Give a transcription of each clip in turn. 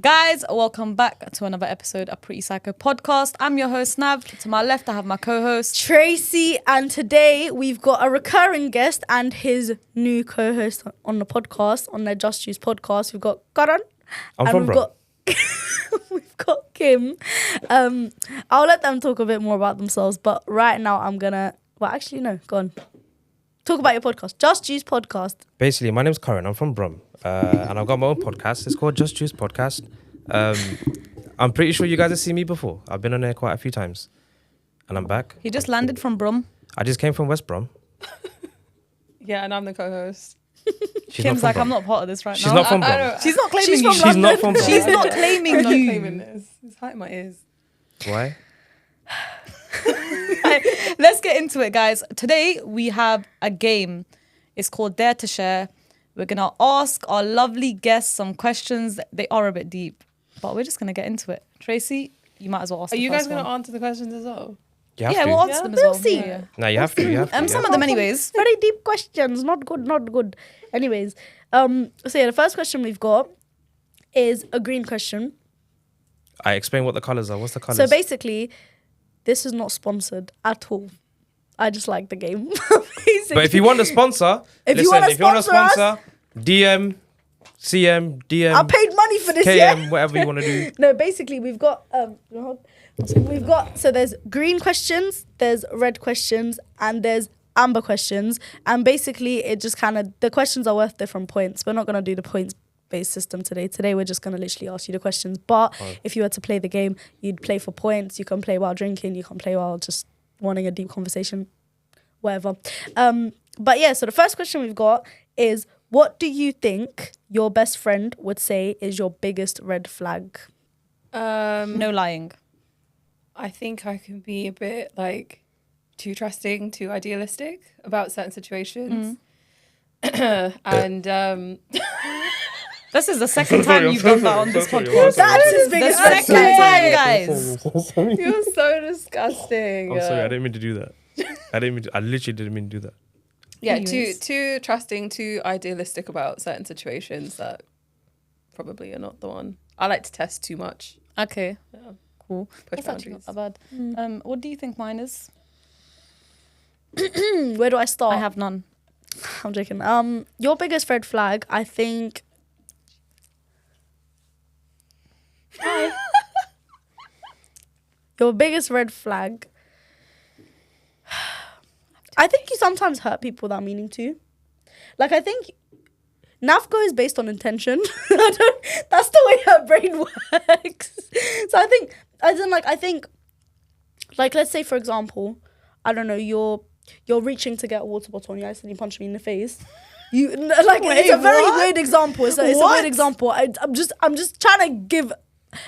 Guys, welcome back to another episode of Pretty Psycho Podcast. I'm your host, Nav. To my left, I have my co-host, Tracy, and today we've got a recurring guest and his new co-host on the podcast, on their Just Juice podcast. We've got Karan. I'm from Brum. We've got Kim. I'll let them talk a bit more about themselves, but right now I'm gonna... Well, actually, no, go on. Talk about your podcast, Just Juice Podcast. Basically, my name's Karan. I'm from Brum. And I've got my own podcast. It's called Just Juice Podcast. I'm pretty sure you guys have seen me before. I've been on there quite a few times. And I'm back. he just landed from Brum. I just came from West Brum. Yeah, and I'm the co-host. She's Kim's not like, from I'm Brum. not part of this right She's now. not from Brum. don't- She's not claiming She's you. from She's not from Brum. She's not claiming I'm not you. claiming this. It's hurting my ears. Why? Let's get into it, guys. Today we have a game. It's called Dare to Share. We're gonna ask our lovely guests some questions. They are a bit deep, but we're just gonna get into it. Tracy, you might as well ask. Are the you guys first going to one. answer the questions as well? You have Yeah, to. we'll answer them as We'll well. see. Yeah. No, you have to. You have to. Some of them, anyways. Very deep questions. Not good. Anyways, so yeah, the first question we've got is a green question. I explain what the colours are. What's the colours? So basically, this is not sponsored at all. I just like the game. But if you want a sponsor, If you listen, wanna if you want a sponsor sponsor, DM, CM, DM, I paid money for this, KM, yeah. whatever you want to do. No, basically we've got so there's green questions, there's red questions, and there's amber questions. And basically it just kind of, the questions are worth different points. We're not gonna do the points based system today. Today we're just gonna literally ask you the questions. But if you were to play the game, you'd play for points. You can play while drinking, you can play while just wanting a deep conversation, whatever. But yeah, so the first question we've got is, what do you think your best friend would say is your biggest red flag? No lying. I think I can be a bit like too trusting, too idealistic about certain situations. And This is the second time you've done that on this podcast. That's his The biggest red second flag. time, guys. you're so disgusting. I'm sorry, I didn't mean to do that. I literally didn't mean to do that. Yeah, Anyways. too trusting, too idealistic about certain situations that probably are not the one. I like to test too much. Okay, Yeah. cool. Push That's actually boundaries. not that bad. What do you think mine is? Where do I start? I have none. I'm joking. Your biggest red flag, I think. Your biggest red flag. I think you sometimes hurt people without meaning to. Like, I think NAFCO is based on intention. That's the way her brain works. So I think, let's say, for example, I don't know, you're reaching to get a water bottle and you accidentally punch me in the face. It's a very weird example. It's a weird example. I'm just trying to give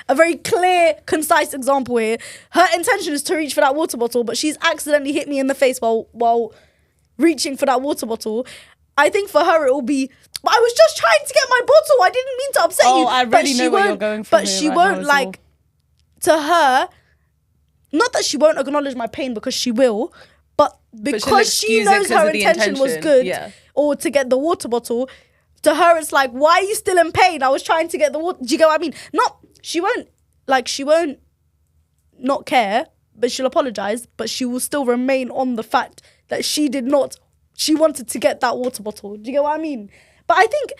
a very clear, concise example here. Her intention is to reach for that water bottle, but she's accidentally hit me in the face while reaching for that water bottle. I think for her it will be, but I was just trying to get my bottle. I didn't mean to upset you. Oh, I But really she know where you're won't- going from But here she right won't now as like, to her, not that she won't acknowledge my pain, because she will, but because she excuse it knows 'cause her of the intention was intention, good, yeah. or to get the water bottle, to her it's like, why are you still in pain? I was trying to get the water. Do you get what I mean? She won't not care, but she'll apologize, but she will still remain on the fact that she wanted to get that water bottle. Do you get what I mean? But I think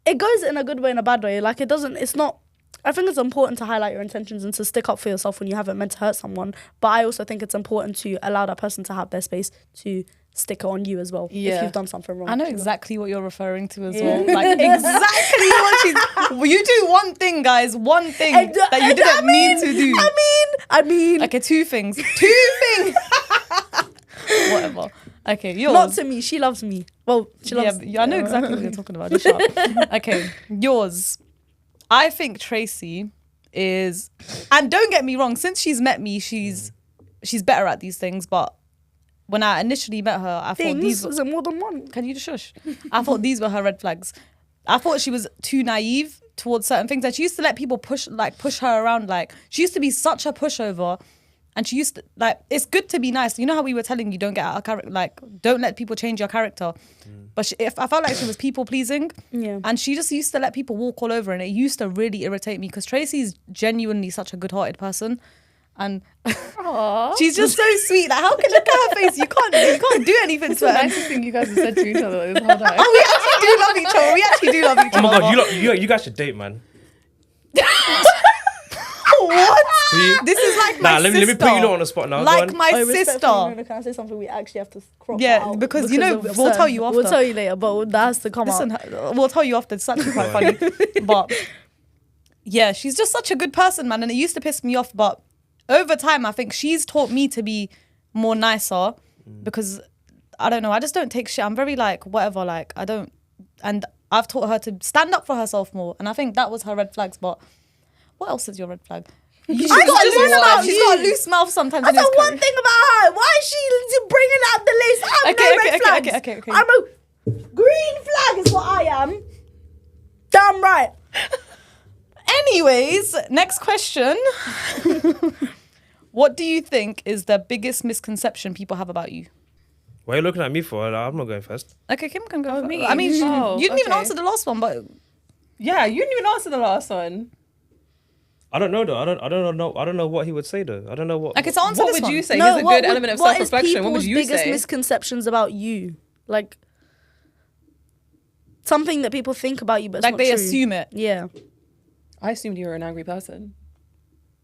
it goes in a good way and a bad way. Like, I think it's important to highlight your intentions and to stick up for yourself when you haven't meant to hurt someone. But I also think it's important to allow that person to have their space to stick it on you as well, if Yeah. you've done something wrong. I know Do you exactly what you're referring to as well. Like, exactly what she's... You do one thing, guys. One thing And- that you and didn't mean to do. I mean, Okay, two things. Two things! Whatever. Okay, yours. not to me. She loves me. Well, she loves me. I know exactly what you're talking about. Just shut up. Okay, yours. I think Tracy is... And don't get me wrong, since she's met me, she's better at these things, but when I initially met her, I thought these... Is it more than one? Can you just shush? I thought these were her red flags. I thought she was too naive towards certain things. Like, she used to let people push her around. Like, she used to be such a pushover. And she used to, like, it's good to be nice. You know how we were telling you don't get out of character, like, don't let people change your character. But if I felt like she was people pleasing, Yeah. and she just used to let people walk all over, and it used to really irritate me because Tracy's genuinely such a good-hearted person, and Aww. she's just so sweet. Like, how can you look at her face? You can't do anything It's to the her. nicest thing you guys have said to each other this whole time. Oh, we actually do love each other. We actually do love each Oh other. my god, you guys should date, man. What? See? This is like my Nah, let sister. me put you lot on the spot now. Like Go on. my respectfully, sister. Can I say something? We actually have to crop Yeah, that out because, you know, of we'll tell you We'll after. tell you later, but that has to come Listen, out. we'll tell you after. It's actually quite funny. But yeah, she's just such a good person, man. And it used to piss me off. But over time, I think she's taught me to be more nicer because I don't know. I just don't take shit. I'm very like, whatever, like, I don't. And I've taught her to stand up for herself more. And I think that was her red flags. But what else is your red flag? She's I got just one loose about mouth. She's you. got a loose mouth sometimes. That's in the his one career. thing about her. Why is she bringing out the list? I have no red flags. Okay. I'm a green flag is what I am. Damn right. Anyways, next question. What do you think is the biggest misconception people have about you? What are you looking at me for? I'm not going first. Okay, Kim can go. me? I mean, Oh, you didn't even okay. answer the last one, but Yeah, you didn't even answer the last one. I don't know though. I don't know what he would say though. I don't know what. okay, so answer What this would one. you say? Here's a good element of what is self-reflection. What would people's you biggest say? misconceptions about you? Like something that people think about you, but it's Like not they true. assume it. Yeah. I assumed you were an angry person.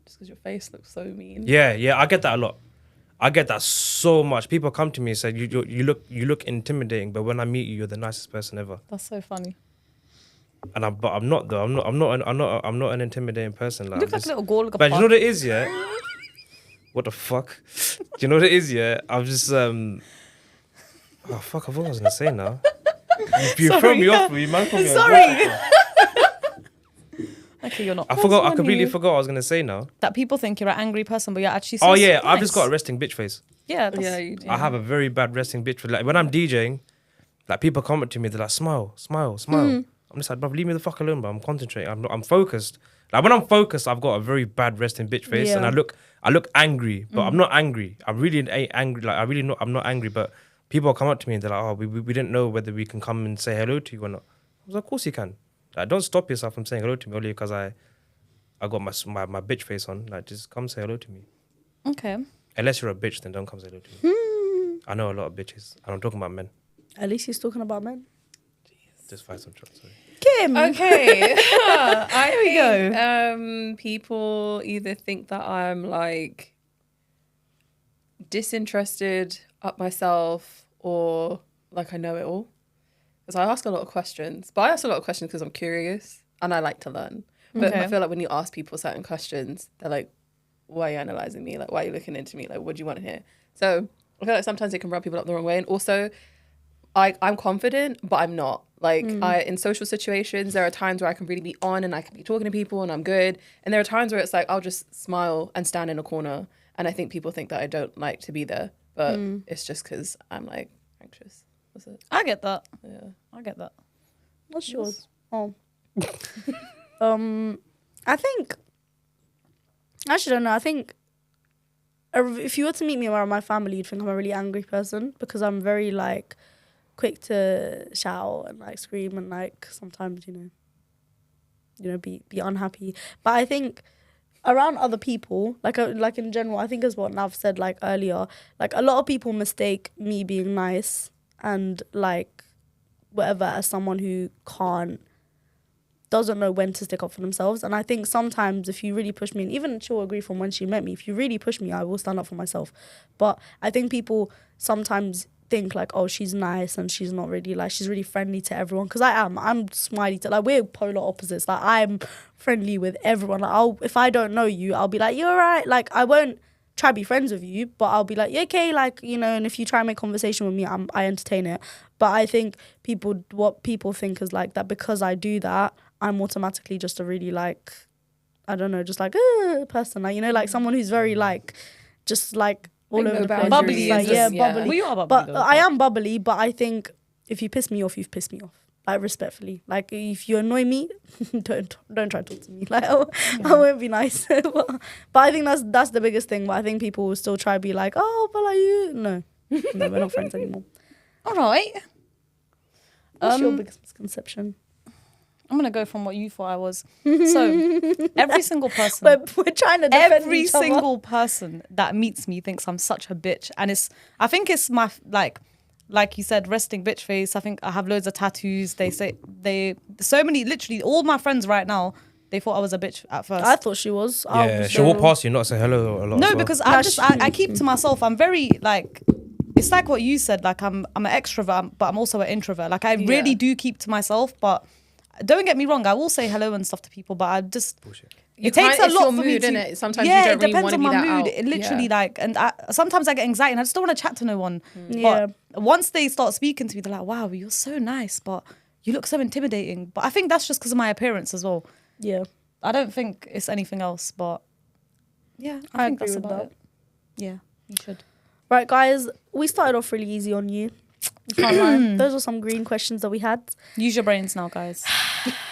Just because your face looks so mean. Yeah, I get that a lot. I get that so much. People come to me and say, "You look intimidating," but when I meet you, you're the nicest person ever. That's so funny. And I'm not though. I'm not an intimidating person. Like, You look like a little girl. But you know what it is, yeah. What the fuck? Do you know what it is, yeah? I'm just Oh fuck! I forgot what I was gonna say now. You throw me off. You man throw me off. Sorry. Okay, you're not. I forgot. I completely forgot what I was gonna say now. That people think you're an angry person, but you're actually. So Oh yeah, nice. I've just got a resting bitch face. Yeah, that's, Yeah, you do. I have a very bad resting bitch face. Like when I'm DJing, like people comment to me, they're like, "Smile." I'm just like, "Bro, leave me the fuck alone." But I'm concentrating. I'm focused. Like when I'm focused, I've got a very bad resting bitch face, and Yeah. I look angry, but I'm not angry. I really ain't angry. Like I'm not angry. But people come up to me and they're like, "Oh, we didn't know whether we can come and say hello to you or not." I was like, "Of course you can. Like, don't stop yourself from saying hello to me only because I got my bitch face on. Like, just come say hello to me. okay. Unless you're a bitch, then don't come say hello to me. I know a lot of bitches, and I'm talking about men. At least he's talking about men. Just fight some shots. Sorry. Kim. Okay. I we think people either think that I'm like disinterested up myself or like I know it all. Because I ask a lot of questions. But I ask a lot of questions because I'm curious and I like to learn. But Okay. I feel like when you ask people certain questions, they're like, why are you analysing me? Like, why are you looking into me? Like, what do you want to hear? So I feel like sometimes it can rub people up the wrong way. And also, I'm confident, but I'm not. Like, in social situations, there are times where I can really be on and I can be talking to people and I'm good. And there are times where it's like, I'll just smile and stand in a corner. And I think people think that I don't like to be there. But it's just because I'm like anxious. That's it. I get that. Yeah. I get that. What's yours? Oh. I think. Actually, I don't know. I think if you were to meet me around my family, you'd think I'm a really angry person because I'm very like quick to shout and like scream and like sometimes you know be unhappy. But I think around other people, like in general, I think as what Nav said like earlier, like a lot of people mistake me being nice and like whatever as someone who doesn't know when to stick up for themselves. And I think sometimes if you really push me, and even she'll agree from when she met me, if you really push me, I will stand up for myself. But I think people sometimes think like, oh, she's nice and she's not really like, she's really friendly to everyone. Because I'm smiley to, like, we're polar opposites. Like, I'm friendly with everyone. Like, if I don't know you, I'll be like, you're right. Like, I won't try to be friends with you, but I'll be like, yeah, okay, like, you know, and if you try and make conversation with me, I entertain it. But I think what people think is like that because I do that, I'm automatically just a really like, I don't know, just like person, like, you know, like someone who's very like, just like all Like, over no the place. boundaries, Bubbly Like, is just- bubbly. Well, you are bubbly But though, I am bubbly, but I think if you piss me off, you've pissed me off. like respectfully. Like if you annoy me, don't try to talk to me. Like I won't be nice. But I think that's the biggest thing. But I think people will still try to be like, oh, but like you, no, we're not friends anymore. All right. What's your biggest misconception? I'm gonna go from what you thought I was. So every single person, We're trying to defend every each other. single person that meets me thinks I'm such a bitch, and I think it's my like you said, resting bitch face. I think I have loads of tattoos. They say so many. Literally, all my friends right now, they thought I was a bitch at first. I thought she was. Yeah, she'll walk past you, not say hello a lot. No, as well. because No, I keep to myself. I'm very like, it's like what you said. Like I'm an extrovert, but I'm also an introvert. Like I really do keep to myself. But don't get me wrong, I will say hello and stuff to people. But I just Bullshit. it takes a It's lot your for me mood, to. innit? Sometimes yeah, you don't it really depends want on to be my that mood. out. It literally Yeah. like, and sometimes I get anxiety and I just don't want to chat to no one. Yeah. But once they start speaking to me, they're like, "Wow, you're so nice, but you look so intimidating." But I think that's just because of my appearance as well. Yeah. I don't think it's anything else. But yeah, I think agree that's with about that. it. Yeah, you should. Right, guys, we started off really easy on you. You can't lie. Those are some green questions that we had. Use your brains now, guys.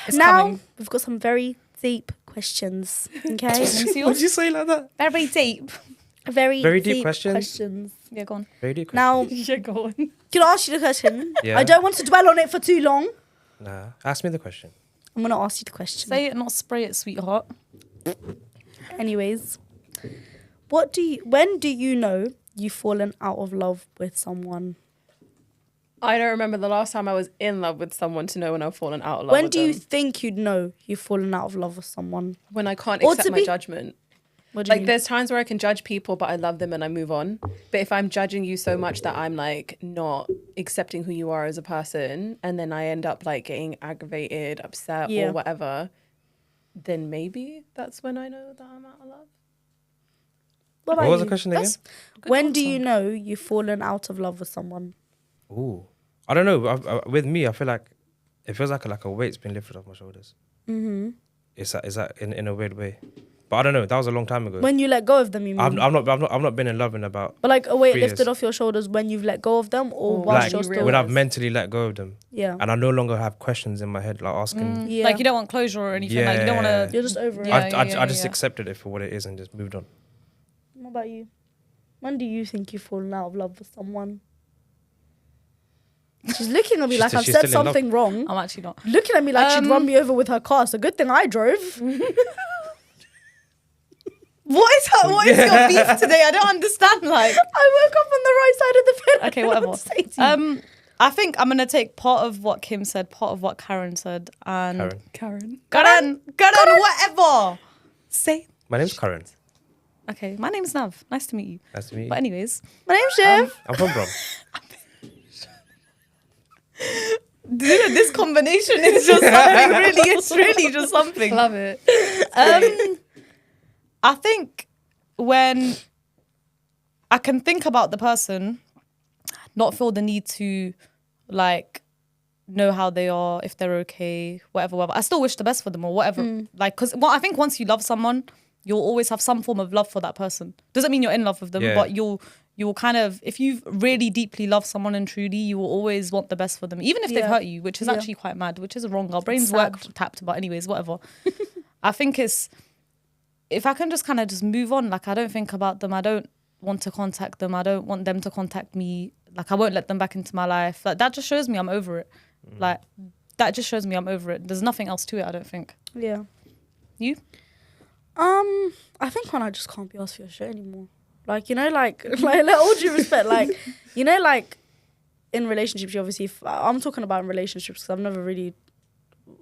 It's Now coming. we've got some very deep questions. Okay, Let me see What'd yours. you say like that? Very deep. very deep deep questions? Yeah, go on. Very deep. Now, Yeah, go on. can I ask you the question? Yeah. I don't want to dwell on it for too long. Nah, ask me the question. I'm gonna ask you the question. Say it, not spray it, sweetheart. Anyways, when do you know you've fallen out of love with someone? I don't remember the last time I was in love with someone to know when I've fallen out of love When with do you them. think you'd know you've fallen out of love with someone? When I can't Or accept to my be- judgment. What do you Like mean? there's times where I can judge people, but I love them and I move on. But if I'm judging you so much that I'm like not accepting who you are as a person, and then I end up like getting aggravated, upset, Yeah. or whatever, then maybe that's when I know that I'm out of love. What What about was the you? question again? That's good When do answer. you know you've fallen out of love with someone? Ooh, I don't know. With me, I feel like it feels like a weight's been lifted off my shoulders. Mm-hmm. Is that in a weird way? But I don't know. That was a long time ago. When you let go of them, you mean? I've not been in love in about But like a weight 3 lifted years. off your shoulders when you've let go of them, or Or whilst like you're you still. when I've realize. mentally let go of them, Yeah. and I no longer have questions in my head like asking. Yeah. Like you don't want closure or anything. Like you don't want Yeah. to. You're just over it. Yeah. I just accepted it for what it is and just moved on. What about you? When do you think you've fallen out of love with someone? She's looking at me She's like still- I've she's said still in love. something wrong. I'm actually not. Looking at me like she'd run me over with her car. It's a good thing I drove. What is her? What is your beef today? I don't understand. Like, I woke up on the right side of the bed. okay, I don't know whatever. what to say to you. I think I'm gonna take part of what Kim said, part of what Karen said, and Karen. Karen. Karen, whatever. Say. My name's Karen. Okay, my name's Nav. Nice to meet you. Nice to meet you. But anyways, My name's Shiv. I'm from Brom. this combination is just something. Really, it's really just something. Love it. I think when I can think about the person, not feel the need to like know how they are, if they're okay, whatever. I still wish the best for them or whatever. Like, because I think once you love someone, you'll always have some form of love for that person. Doesn't mean you're in love with them, Yeah. but you'll kind of, if you've really deeply loved someone and truly, you will always want the best for them, even if they've Yeah. hurt you, which is Yeah. actually quite mad, which is wrong. Our brains work sad. tapped, but anyways, whatever. I think it's, if I can just kind of just move on, like I don't think about them, I don't want to contact them, I don't want them to contact me, like I won't let them back into my life. Like that just shows me I'm over it. Like that just shows me I'm over it. There's nothing else to it, I don't think. Yeah. You? I think when I just can't be asked for your shit anymore. Like, you know, like all due respect, like, you know, like in relationships, you obviously, I'm talking about in relationships because I've never really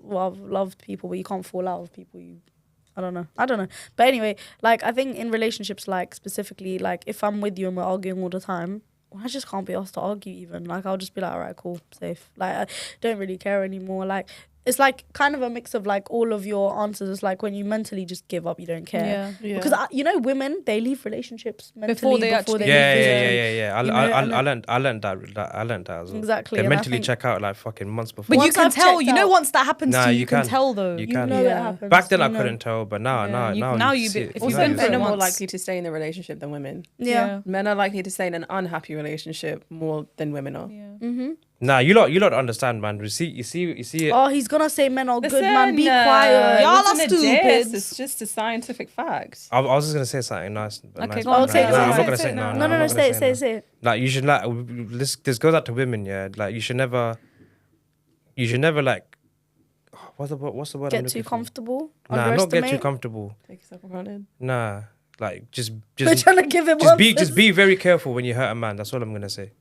loved people, but you can't fall out with people. I don't know. But anyway, like, I think in relationships, like, specifically, like, if I'm with you and we're arguing all the time, I just can't be asked to argue even. Like, I'll just be like, all right, cool, safe. Like, I don't really care anymore. Like, it's like kind of a mix of like all of your answers. It's like when you mentally just give up, you don't care. Yeah. Because you know, women, they leave relationships mentally Before they actually- Yeah, leave yeah, physically. yeah. You know, I learned that as well. Exactly, They and I mentally think- check out like fucking months before. But you Once can I've tell, checked you know, out- once that happens Nah, to you, you you can can. tell though. You You can. know Yeah. it happens. Back then I you know. couldn't tell, but now, Yeah, you- now now you you see be- it. if You you've know been it. through Men it are more once. likely to stay in a relationship than women. Yeah. Men are likely to stay in an unhappy relationship more than women are. Yeah. Mm-hmm. Nah, you lot don't understand, man. You see it. Oh, he's gonna say men are good, Listen, man. Be quiet. Y'all listen are to this. stupid. It's just a scientific fact. I was just gonna say something nice. Okay, nice, go but on, nah, say it, nah, say I'm it, not gonna say say it no. now. I'm No, not gonna say it, no. say it. Like you should like this goes out to women, yeah. Like you should never like what's the word? I'm Get looking too for? comfortable. Nah, not get too Underestimate. comfortable. Take yourself for granted. Nah, like just We're trying to give him just answers. be very careful when you hurt a man. That's all I'm gonna say.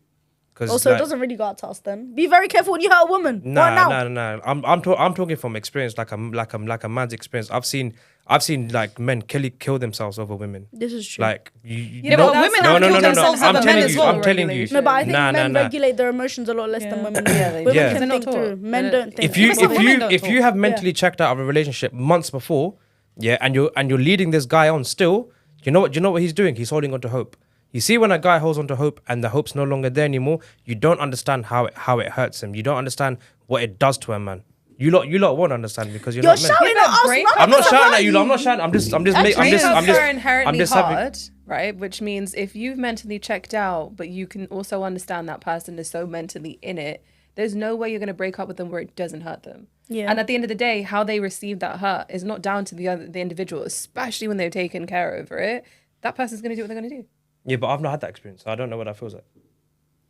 Because Also, it doesn't really go out to us then. Be very careful when you hurt a woman. What now? Nah. I'm talking from experience, like a man's experience. I've seen like men kill themselves over women. This is true. Like Yeah, no, but women no, have no, killed no, themselves I'm over men telling as you, well. I'm telling you. No, but I think Nah, men nah. regulate their emotions a lot less than women do. Yeah, they Women do. can They're not think through. taught. Men They don't think. If you That's what women don't if you talk. have mentally checked out of a relationship months before, yeah, and you're leading this guy on still, you know what he's doing? He's holding on to hope. You see, when a guy holds on to hope and the hope's no longer there anymore, you don't understand how it hurts him. You don't understand what it does to a man. You lot won't understand because you're You're not men. shouting at us. break- man. I'm not That's shouting about at you. I'm not shouting. I'm just Breakups are inherently just having. hard, right? Which means if you've mentally checked out, but you can also understand that person is so mentally in it, there's no way you're going to break up with them where it doesn't hurt them. Yeah. And at the end of the day, how they receive that hurt is not down to the individual, especially when they've taken care over it. That person's going to do what they're going to do. Yeah, but I've not had that experience. So I don't know what that feels like.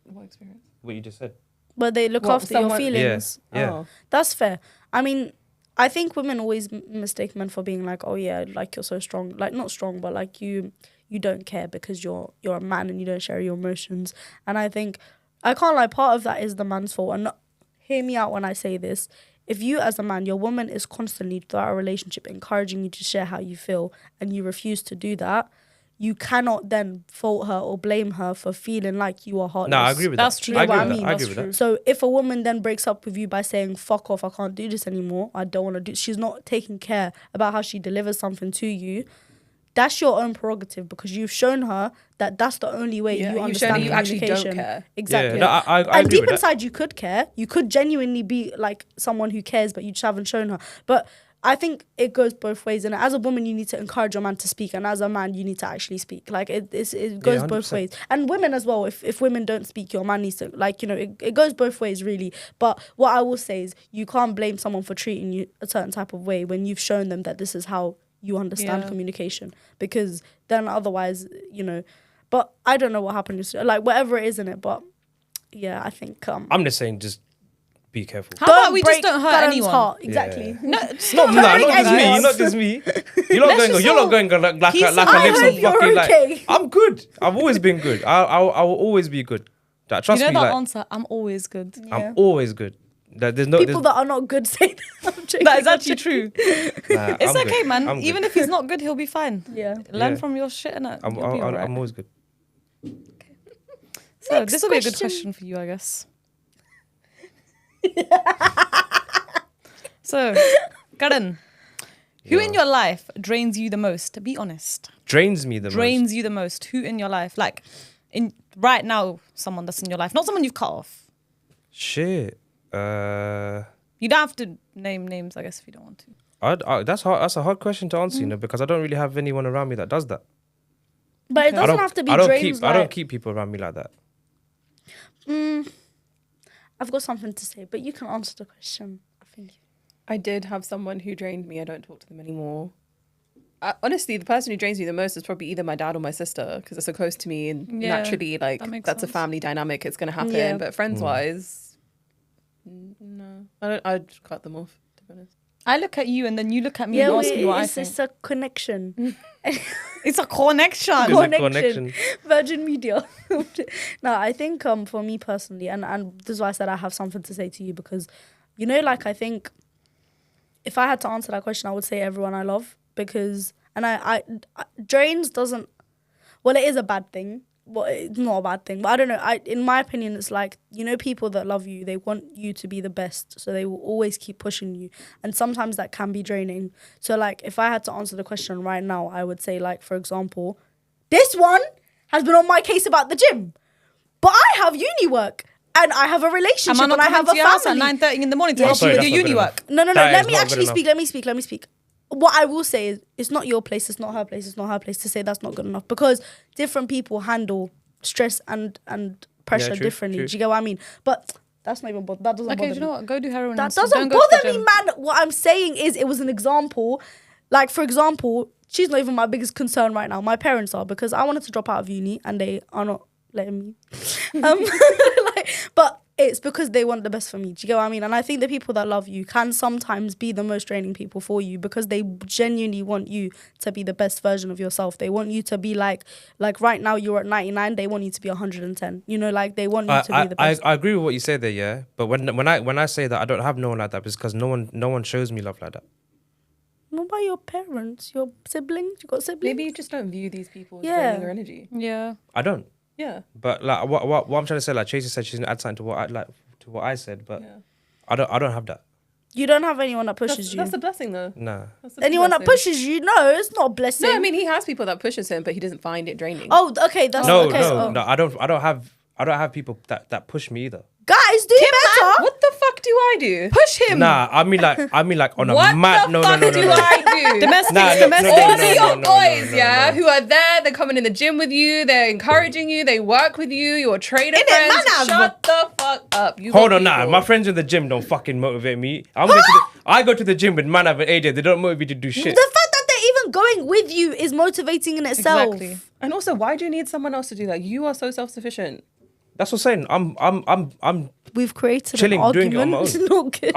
What experience? What you just said. But they look What, after your someone- feelings. Yeah. Oh. That's fair. I mean, I think women always mistake men for being like, oh yeah, like you're so strong. Like not strong, but like you don't care because you're a man and you don't share your emotions. And I think I can't lie, part of that is the man's fault. And hear me out when I say this. If you as a man, your woman is constantly throughout a relationship encouraging you to share how you feel and you refuse to do that, you cannot then fault her or blame her for feeling like you are heartless. No, I agree with That's that. true. I You agree know what with I that. mean? I That's agree with true. that. So if a woman then breaks up with you by saying, fuck off, I can't do this anymore, I don't want to do, she's not taking care about how she delivers something to you, that's your own prerogative because you've shown her that that's the only way Yeah, you you've shown understand that you actually don't communication. care. Exactly. Yeah, no, I and agree deep with that. inside you could care. You could genuinely be like someone who cares, but you just haven't shown her. But I think it goes both ways. And as a woman, you need to encourage your man to speak. And as a man, you need to actually speak. Like it goes both 100%. ways. And women as well, if women don't speak, your man needs to, like, you know, it goes both ways really. But what I will say is you can't blame someone for treating you a certain type of way when you've shown them that this is how you understand Yeah. communication. Because then otherwise, you know, but I don't know what happened. Like whatever it is in it. But yeah, I think I'm just saying, just be careful. How about we just break don't hurt Karan's anyone? heart. Yeah. Exactly. No, No, not just me. anyone. Not just me. You're not going like He's a so live some happy. fucking You're like. okay. I'm good. I've always been good. I will always be good. That you trust know me. that Like answer? I'm always good. Yeah. I'm always good. That there's no. People that are not good say that. I'm joking. That is actually true. Nah, It's I'm okay, good. man. I'm good. Even if he's not good, he'll be fine. Yeah. Learn Yeah. from your shit, innit? I'm You'll be alright. I'm always good. So Next this will be a good question. question for you, I guess. So, Karan, who in your life drains you the most? Be honest. Drains me the most. Drains you the most. Who in your life? Like, in right now, someone that's in your life, not someone you've cut off. Shit. You don't have to name names, I guess, if you don't want to. That's hard. That's a hard question to answer, you know, because I don't really have anyone around me that does that. But it I doesn't don't. have to be I don't drains. keep. I don't keep people around me like that. I've got something to say, but you can answer the question. I think. I did have someone who drained me. I don't talk to them anymore. Honestly, the person who drains me the most is probably either my dad or my sister because they're so close to me and Yeah, naturally, like, that makes that's a sense. family dynamic. It's going to happen. Yeah. But friends wise, no. I'd cut them off, to be honest. I look at you and then you look at me Yeah, and well, ask me what I it's think. a connection. It's a connection. It's a Connection. connection. Virgin Media. No, I think for me personally, and this is why I said I have something to say to you because, you know, like I think if I had to answer that question, I would say everyone I love because, and I drains doesn't, well, it is a bad thing. Well, it's not a bad thing, but I don't know. In my opinion, it's like, you know, people that love you, they want you to be the best. So they will always keep pushing you. And sometimes that can be draining. So like, if I had to answer the question right now, I would say like, for example, this one has been on my case about the gym, but I have uni work and I have a relationship Am I not and I coming have to a your house at family. 9:30 in the morning to Yeah, help sorry, you that's with not your good uni enough. work? No, That let is me not actually good speak. Let me speak. What I will say is it's not your place, it's not her place, it's not her place to say that's not good enough because different people handle stress and pressure true, differently. true. Do you get what I mean? But That's not even that doesn't Okay, bother do you know me. what? Go do heroin. That and stuff. doesn't Don't go to the bother me, gym. man. What I'm saying is, it was an example. Like, for example, she's not even my biggest concern right now. My parents are, because I wanted to drop out of uni and they are not letting me. But it's because they want the best for me. Do you get what I mean? And I think the people that love you can sometimes be the most draining people for you, because they genuinely want you to be the best version of yourself. They want you to be like right now you're at 99. They want you to be 110. You know, like they want you to be the best. I agree with what you said there, yeah. But when I say that I don't have no one like that, it's because no one shows me love like that. What about your parents, your siblings? You got siblings? Maybe you just don't view these people as Yeah. draining your energy. Yeah. I don't. Yeah. But like what I'm trying to say, like Tracy said, she's gonna add something to what I said, but Yeah. I don't have that. You don't have anyone that pushes you. That's a blessing, though. Nah. That's a big Anyone that blessing. pushes you? No, it's not a blessing. No, I mean he has people that pushes him, but he doesn't find it draining. Oh, okay. That's No, okay. no, Oh. no. I don't have people that push me either. Guys, do better. What the fuck do I do? Push him. Nah, I mean like on a What mad. the No, fuck no. do I do? Domestic. Nah, no, domestic. no, All no, of your no, boys, no, yeah, no. who are there, they're coming in the gym with you, they're encouraging you, they work with you, your trainer Innit, friends. man, Shut the fuck up. You Hold got on, nah. people. My friends in the gym don't fucking motivate me. I go to the gym with Manav and AJ. They don't motivate me to do shit. The fact that they're even going with you is motivating in itself. Exactly. And also, why do you need someone else to do that? You are so self-sufficient. That's what I'm saying. I'm We've created Chilling, an doing it on argument. my own. Not good.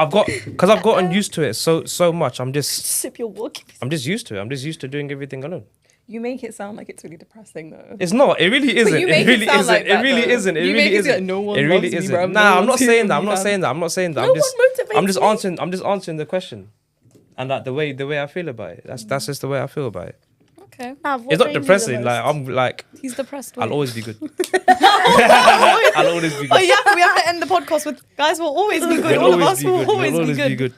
I've gotten used to it so much. I'm just Sip your water. used to it. I'm just used to doing everything alone. You make it sound like it's really depressing, though. It's not. It really isn't. you It make it really sound isn't. like It that, really though. isn't. It You really make it isn't. sound like no one It really loves me, isn't. bruv. Nah, No I'm one not sees saying me, that. I'm not fam. saying that. I'm not saying that. No one motivates I'm just me. answering. I'm just answering the question, and like the way I feel about it. That's just the way I feel about it. Okay. Nav, what It's not drains you the depressing. Like most? I'm like He's depressed. I'll wait. always be good. I'll always be Oh good. yeah, we have to end the podcast with guys will always be good. We'll All of always us be will good. always We'll be always good.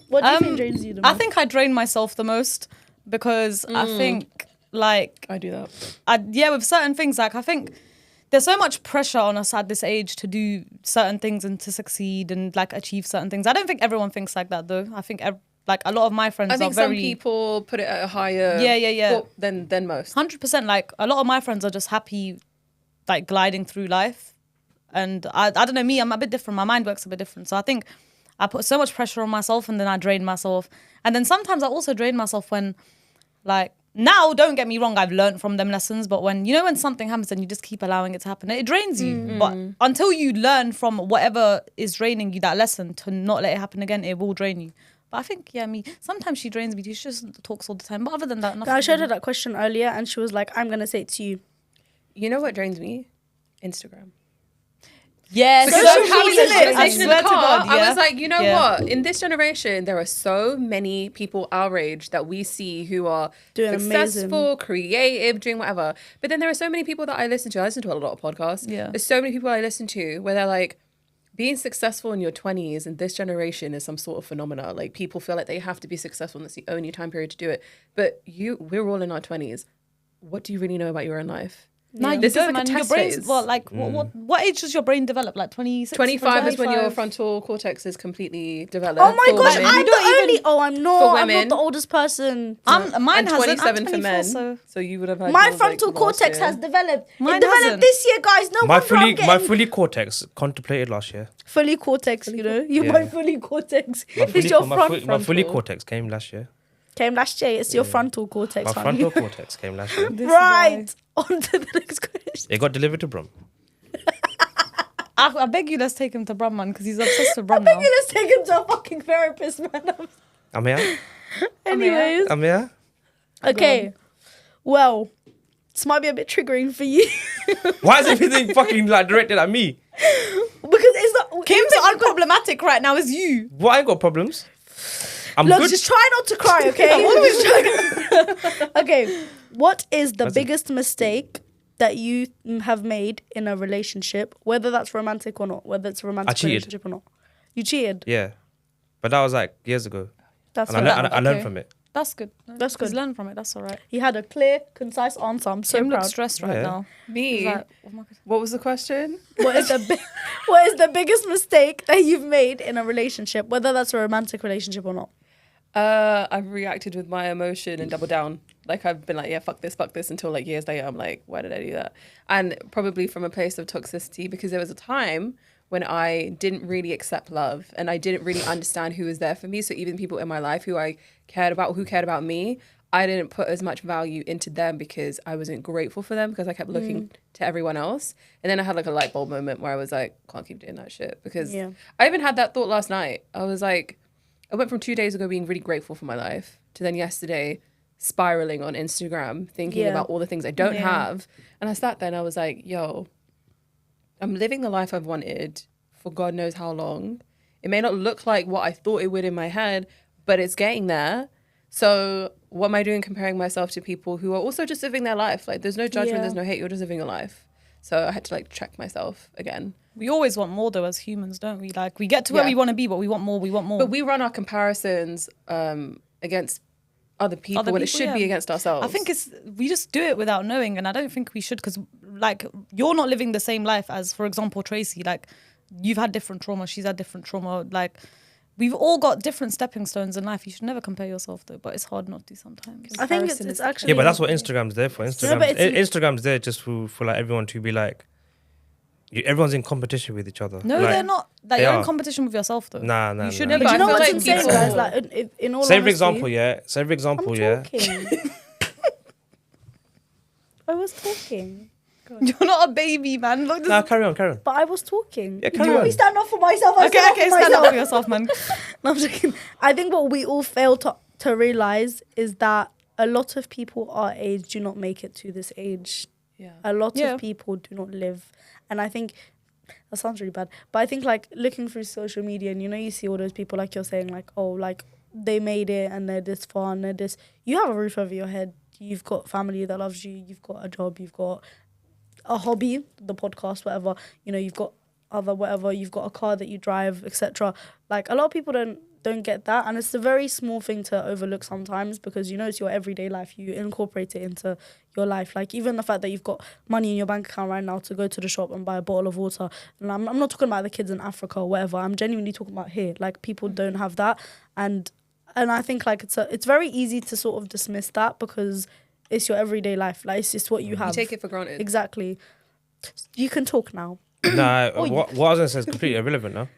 What do you think drains you the most? I think I drain myself the most because I think like I do that. with certain things, like I think there's so much pressure on us at this age to do certain things and to succeed and like achieve certain things. I don't think everyone thinks like that though. I think like a lot of my friends I think are some very people put it at a higher Yeah. than most. 100%. Like a lot of my friends are just happy, like gliding through life. And I don't know, me, I'm a bit different. My mind works a bit different. So I think I put so much pressure on myself and then I drain myself. And then sometimes I also drain myself when, like, now, don't get me wrong, I've learned from them lessons. But when something happens and you just keep allowing it to happen, it drains you. But until you learn from whatever is draining you, that lesson, to not let it happen again, it will drain you. But I think, sometimes she drains me too. She just talks all the time. But other than that, nothing. I showed her that question earlier and she was like, I'm going to say it to you. You know what drains me? Instagram. Yes, Because Social I'm having media, this I conversation in swear the to car. God, I yeah. was like, you know Yeah. what? In this generation, there are so many people our age that we see who are Doing successful, creative, doing whatever. But then there are so many people that I listen to. I listen to a lot of podcasts. Yeah. There's so many people I listen to where they're like, being successful in your 20s in this generation is some sort of phenomena. Like people feel like they have to be successful and that's the only time period to do it. But we're all in our 20s. What do you really know about your own life? No, you This is don't, like a man. Your test brain's phase. well, like what age does your brain develop? Like 26? 25 is when your 25. frontal cortex is completely developed. Oh my for gosh, women. I'm You the don't only. even- Oh, I'm not. For I'm not women. the oldest person. Mine and hasn't. 27 I'm for 24, men. so So you would have had My yours, like, frontal last cortex year. has developed. Mine It developed hasn't. this year, guys. No My wonder I'm fully getting fully cortex contemplated last year. fully cortex. You know, you Yeah. my fully cortex. My It's fully, your my, front fully, my fully frontal. cortex came last year. came last year. It's your frontal cortex. My honey. frontal cortex came last year. This Right. On to the next question. It got delivered to Brum. I beg you, let's take him to Brum, man, because he's obsessed with Brum Maybe now. let's take him to a fucking therapist, man. I'm here. Anyways, I'm here. okay. Well, this might be a bit triggering for you Why is everything fucking like directed at me? because it's not. Kim's unproblematic right now is you. Well, I ain't got problems. I'm Look, good. just try not to cry, okay? Just try- okay. What is the That's it. biggest mistake that you have made in a relationship, whether that's romantic or not, whether it's a romantic cheated. relationship or not? You cheated. Yeah, but that was like years ago, That's and I, fair. I learned Okay. from it. That's good. That's He's good. learned from it. That's all right. He had a clear, concise answer. I'm so Kim proud. looks stressed right Yeah. now. Me? He's like, oh my God. What was the question? What is what is the biggest mistake that you've made in a relationship, whether that's a romantic relationship or not? I've reacted with my emotion and doubled down. Like I've been like, yeah, fuck this, until like years later, I'm like, why did I do that? And probably from a place of toxicity, because there was a time when I didn't really accept love and I didn't really understand who was there for me. So even people in my life who I cared about, who cared about me, I didn't put as much value into them because I wasn't grateful for them because I kept looking to everyone else. And then I had like a light bulb moment where I was like, can't keep doing that shit. Because I even had that thought last night. I was like, I went from 2 days ago being really grateful for my life to then yesterday spiraling on Instagram, thinking about all the things I don't have. And I sat there and I was like, yo, I'm living the life I've wanted for God knows how long. It may not look like what I thought it would in my head, but it's getting there. So what am I doing comparing myself to people who are also just living their life? Like there's no judgment, there's no hate, you're just living your life. So I had to like check myself again. We always want more though as humans, don't we? Like we get to where we want to be, but we want more, But we run our comparisons against other people when it should be against ourselves. I think we just do it without knowing, and I don't think we should, because like you're not living the same life as, for example, Tracy. Like you've had different trauma, she's had different trauma. Like we've all got different stepping stones in life. You should never compare yourself though, but it's hard not to sometimes. I think it's actually... Yeah, but that's what Instagram's there for. Instagram's there just for like everyone to be like, everyone's in competition with each other. No, like, they're not. Like you're in competition with yourself though. Nah. You should But never. you know feel what's like insane, people- guys? Like, in all Say for honesty, example, I'm yeah. talking. I was talking. You're not a baby, man. Look, this Nah, carry on. But I was talking. Yeah, You carry want me on. stand up for myself? I okay, stand up for stand myself. up for yourself, man. No, I'm joking. I think what we all fail to realize is that a lot of people our age do not make it to this age. Yeah. A lot Yeah. of people do not live. And I think that sounds really bad. But I think like looking through social media and you see all those people like you're saying like, oh, like they made it and they're this far and they're this. You have a roof over your head. You've got family that loves you. You've got a job. You've got a hobby, the podcast, whatever. You've got other whatever. You've got a car that you drive, etc. Like a lot of people don't get that, and it's a very small thing to overlook sometimes because it's your everyday life. You incorporate it into your life. Like even the fact that you've got money in your bank account right now to go to the shop and buy a bottle of water. And I'm not talking about the kids in Africa or whatever. I'm genuinely talking about here. Like people don't have that, and I think like it's very easy to sort of dismiss that because it's your everyday life. Like it's just what you have. You take it for granted. Exactly. You can talk now. Nah, what I was gonna say is completely irrelevant. No,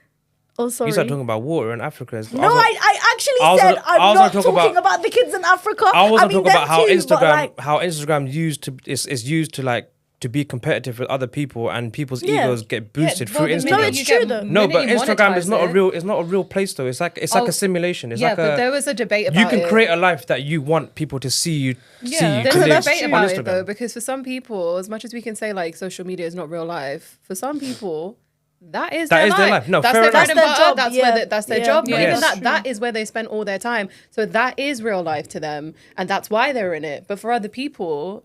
Oh, sorry. you start talking about water in Africa. No, I actually I was said gonna- I'm I was not gonna talk talking about the kids in Africa. I wasn't mean, talking about them how too, but, Instagram is used to like to be competitive with other people and people's Yeah. egos get boosted well, through the minute No, Instagram. it's you true get- though. No, minute but you Instagram is monetize not it- a real. It's not a real place though. It's like a simulation. It's yeah, like but there was a debate about you can it. create a life that you want people to see you. Yeah. See you There's to a live debate on about it Instagram. though, because for some people, as much as we can say like social media is not real life, for some people, that is That their is their life. life. No, that's fair their enough. bread and That's their butter. job, That's yeah. where that's their Yeah. job. But Yeah, even that's that is where they spend all their time. So that is real life to them, and that's why they're in it. But for other people,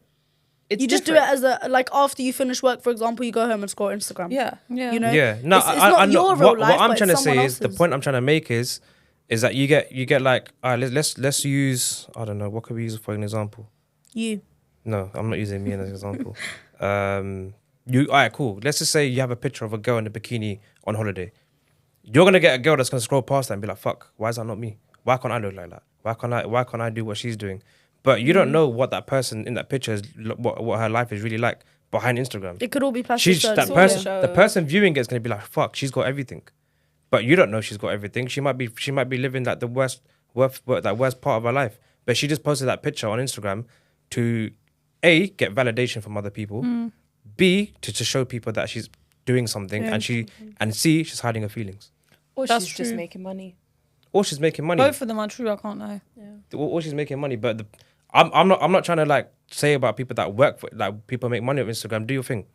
it's You just do it as a like after you finish work, for example, you go home and scroll Instagram. yeah. Yeah. Yeah, No, it's not know. your real What life. I'm but trying to it's someone say is the else's. point I'm trying to make is that you get like let's use, I don't know, what could we use for an example? You. No, I'm not using me as an example. All right, cool. Let's just say you have a picture of a girl in a bikini on holiday. You're gonna get a girl that's gonna scroll past that and be like, "Fuck, why is that not me? Why can't I look like that? Why can't I do what she's doing?" But you don't know what that person in that picture is, what her life is really like behind Instagram. It could all be plastic She's surgery. that person. The person viewing it is gonna be like, "Fuck, she's got everything," but you don't know she's got everything. She might be living like the worst part of her life. But she just posted that picture on Instagram to A, get validation from other people, B, to show people that she's doing something, and C, she's hiding her feelings. Or That's she's just true. making money. Or she's making money. Both of them are true. I can't lie. Or she's making money. But I'm not trying to like say about people that work for, like people make money on Instagram. Do your thing.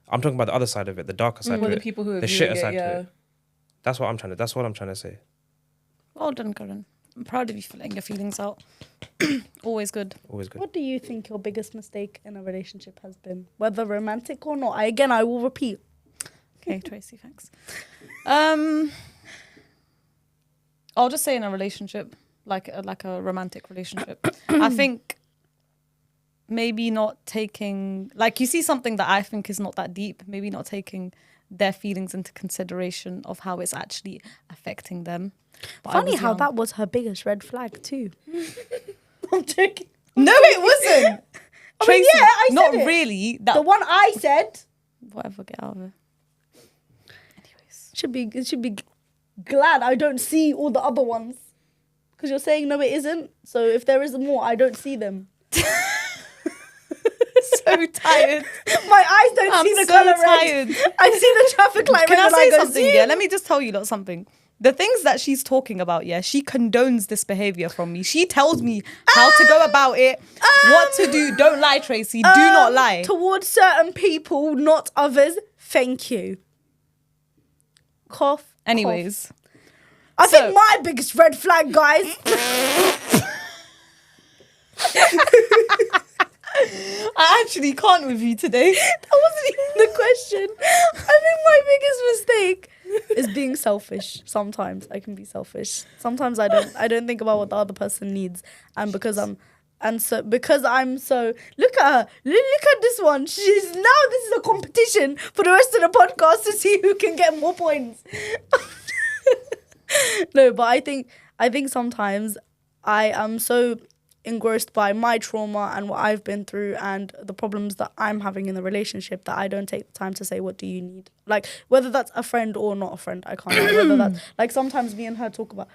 I'm talking about the other side of it, the darker side Or of the it, people who are the viewing shitter it, side yeah. to it. That's what I'm trying to say. Well done, Karen. I'm proud of you for letting your feelings out. Always good. Always good. What do you think your biggest mistake in a relationship has been, whether romantic or not? I will repeat. Okay, Tracy, thanks. I'll just say in a relationship, like a romantic relationship, I think maybe not taking, like you see something that I think is not that deep, maybe not taking their feelings into consideration of how it's actually affecting them. But I Funny was how young. that was her biggest red flag too. I'm joking. No, it wasn't. I mean, yeah, I not said it. really. The one I said. Whatever, get out of it. Anyways. It should be glad I don't see all the other ones. Because you're saying no, it isn't. So if there is more, I don't see them. So tired. My eyes don't I'm see the so colour red. tired. I see the traffic light Can red I and say go, something? "See?" Yeah, let me just tell you lot something. The things that she's talking about, yeah, she condones this behavior from me. She tells me how to go about it, what to do. Don't lie, Tracy. Do not lie. Towards certain people, not others. Thank you. Cough. Anyways, I so- think my biggest red flag, guys. I actually can't with you today. That wasn't even the question. I think my biggest mistake is being selfish. Sometimes I can be selfish. Sometimes I don't think about what the other person needs. And because I'm so look at her. Look at this one. This is a competition for the rest of the podcast to see who can get more points. No, but I think sometimes I am so engrossed by my trauma and what I've been through and the problems that I'm having in the relationship that I don't take the time to say, what do you need? Like, whether that's a friend or not a friend, I can't know. Whether that's, like, sometimes me and her talk about,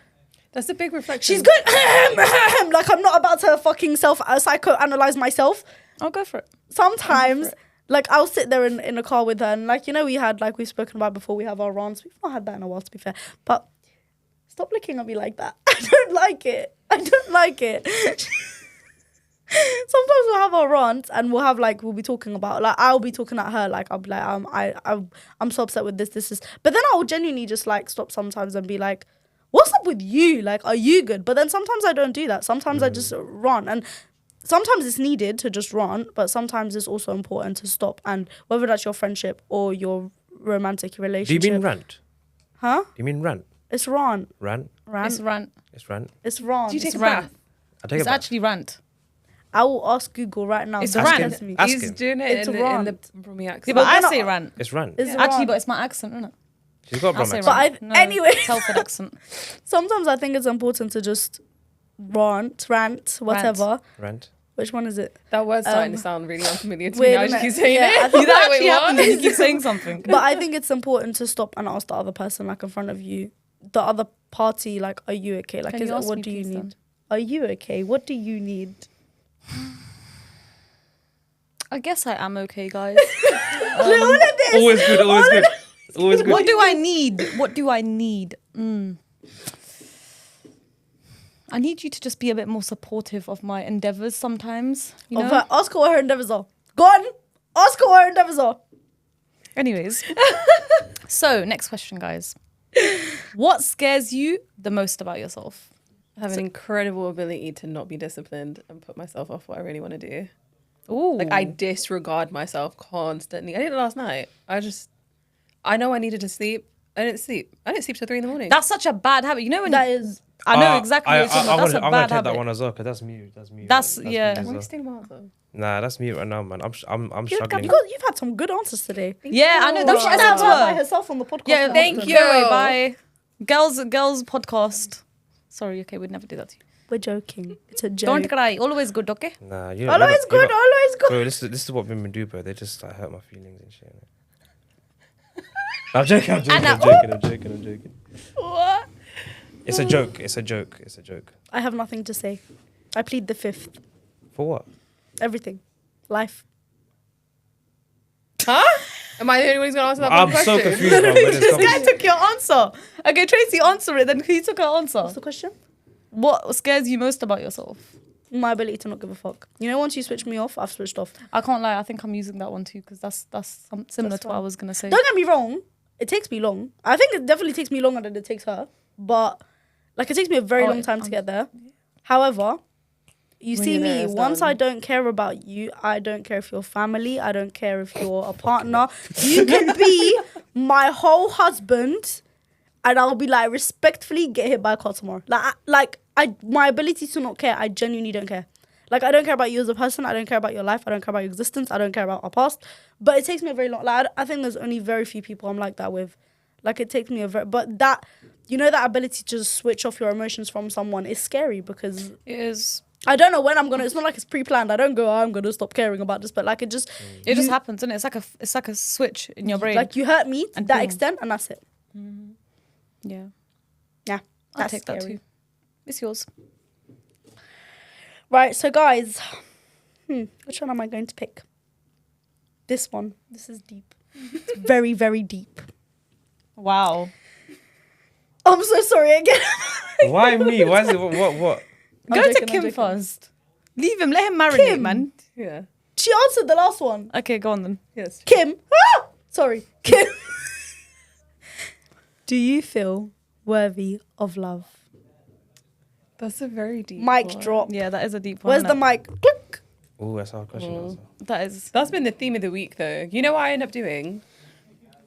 That's a big reflection. she's good. Like, I'm not about to fucking psychoanalyze myself. I'll go for it. Sometimes, like, I'll sit there in a car with her and, like, you know, we've spoken about before, we have our rants. We've not had that in a while, to be fair. But stop looking at me like that. I don't like it. Sometimes we'll have our rants and we'll be talking about, like, I'll be talking at her, like, I'll be like, I'm so upset with this is, but then I'll genuinely just, like, stop sometimes and be like, what's up with you? Like, are you good? But then sometimes I don't do that. Sometimes I just rant, and sometimes it's needed to just rant, but sometimes it's also important to stop, and whether that's your friendship or your romantic Do relationship. you mean rant? Huh? Do you mean rant? It's rant. Rant? It's rant. It's rant. It's rant. Do you take It's a rant. bath? I take It's it back. actually rant. I will ask Google right now. It's to rant. answer me. Ask He's him. doing it It's in rant. the Brummy accent. Yeah, but I then say I- rant. It's rant. It's Actually, rant. but it's my accent, isn't it? She's got a I'll Brum say accent. But Anyway. Telford accent. Sometimes I think it's important to just rant, whatever. Rant. Which one is it? That word's starting to sound really unfamiliar to me weird, now. I just innit? keep saying Yeah, I it. think That Wait, actually what? happened. You keep saying something. But I think it's important to stop and ask the other person, like, in front of you, the other party, like, are you okay? Like, Can you ask what me, do you please, need? then? Are you okay? What do you need? I guess I am okay, guys. Always good. Always good. Always good. What do I need? What do I need? I need you to just be a bit more supportive of my endeavors sometimes. You know? Of her, ask her what her endeavors are. Go on. Ask her what her endeavors are. Anyways. So, next question, guys. What scares you the most about yourself? I have an incredible ability to not be disciplined and put myself off what I really want to do. Ooh. Like, I disregard myself constantly. I did it last night. I know I needed to sleep. I didn't sleep. I didn't sleep till 3 a.m. That's such a bad habit. You know when That is. I know exactly what you're talking about. That's a I'm gonna bad take habit. that one as well, because that's mute. That's mute. That's- mute yeah. as I'm well. wasting my answer. Nah, that's mute right now, man. I'm struggling. You've had some good answers today. Yeah, I know. That's She what I said said her to by her. herself on the podcast. Yeah, now. thank you. Go away, bye. Girls podcast. Sorry, okay, we'd never do that to you. We're joking. It's a joke. Don't cry. Always good, okay? Nah, you Always good, always good. Bro, this is what women do, bro. They just like hurt my feelings and shit. I'm joking. I'm joking. What? It's a joke. It's a joke. I have nothing to say. I plead the fifth. For what? Everything. Life. Huh? Am I the only one who's going to answer that I'm question? so confused, bro. Where this This comes guy from. took your answer. Okay, Tracy, answer it. Then he took her answer. What's the question? What scares you most about yourself? My ability to not give a fuck. You know, once you switch me off, I've switched off. I can't lie. I think I'm using that one too because that's similar That's to what I fine. was gonna say. Don't get me wrong. It takes me long. I think it definitely takes me longer than it takes her. But, like, it takes me a very Oh, long time to get there. However, you When see you're me, there, it's once done. I don't care about you, I don't care if you're family, I don't care if you're a partner. You can be my whole husband and I'll be like, respectfully get hit by a car tomorrow. My ability to not care, I genuinely don't care. Like, I don't care about you as a person. I don't care about your life. I don't care about your existence. I don't care about our past. But it takes me a very long... Like, I think there's only very few people I'm like that with. Like, it takes me a very... But that... You know, that ability to just switch off your emotions from someone is scary because It is. I don't know when I'm going to... It's not like it's pre-planned. I don't go, I'm going to stop caring about this. But, like, it just... It just happens, isn't it? It's like a switch in your brain. Like, you hurt me to And that boom. extent and that's it. Yeah. Yeah, I'll that's take that scary. too. It's yours. Right, so guys, which one am I going to pick? This one. This is deep. It's very, very deep. Wow. I'm so sorry again. Why me? Why is it what? Go joking, to I'm Kim joking. first. Leave him. Let him marinate, Kim. man. Yeah. She answered the last one. Okay, go on then. Yes. Kim. Sorry. Kim. Do you feel worthy of love? That's a very deep Mic one. drop. Yeah, that is a deep one. Where's the innit? mic? Click. Oh, that's our question. Also. That is. That's been the theme of the week, though. You know what I end up doing?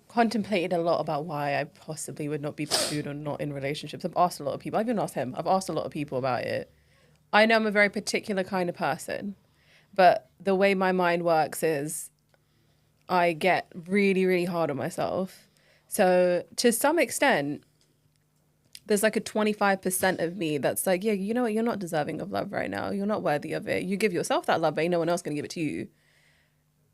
Contemplated a lot about why I possibly would not be pursued or not in relationships. I've asked a lot of people. I've even asked him. I've asked a lot of people about it. I know I'm a very particular kind of person, but the way my mind works is I get really, really hard on myself. So to some extent, there's like a 25% of me that's like, yeah, you know what? You're not deserving of love right now. You're not worthy of it. You give yourself that love, but ain't no one else going to give it to you.